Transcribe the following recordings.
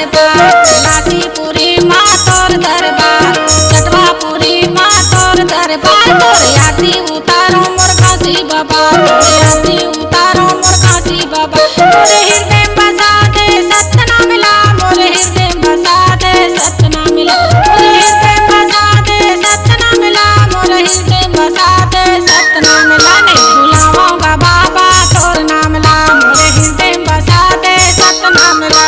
दरबार, कैलाशीपुरी माँ तोर दरबार, चटवापुरी माँ तोर दरबार, तोरे आरती उतारो मोर घासी बाबा, तोरे आरती उतारो मोर घासी बाबा, मोरे हृदय बसा दे सतना मिला, मोरे हृदय बसा दे सतना मिला, मोरे हृदय बसा दे सतना मिला, मोरे हृदय बसा दे सतना मिला, नहीं भुलाऊंगा बाबा तोर नाम ला, मोरे हृदय बसा दे सतना मिला।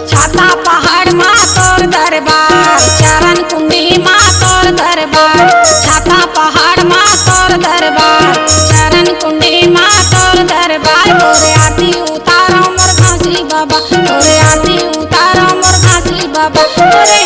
छाता पहाड़ माँ तोर दरबार, चरण कुंडी माँ तोर दरबार, छाता पहाड़ माँ तोर दरबार, चरण कुंडी माँ तोर दरबार, तोरे आरती उतारो मोर घासी बाबा, तोरे आरती उतारो मोर घासी बाबा, तोरे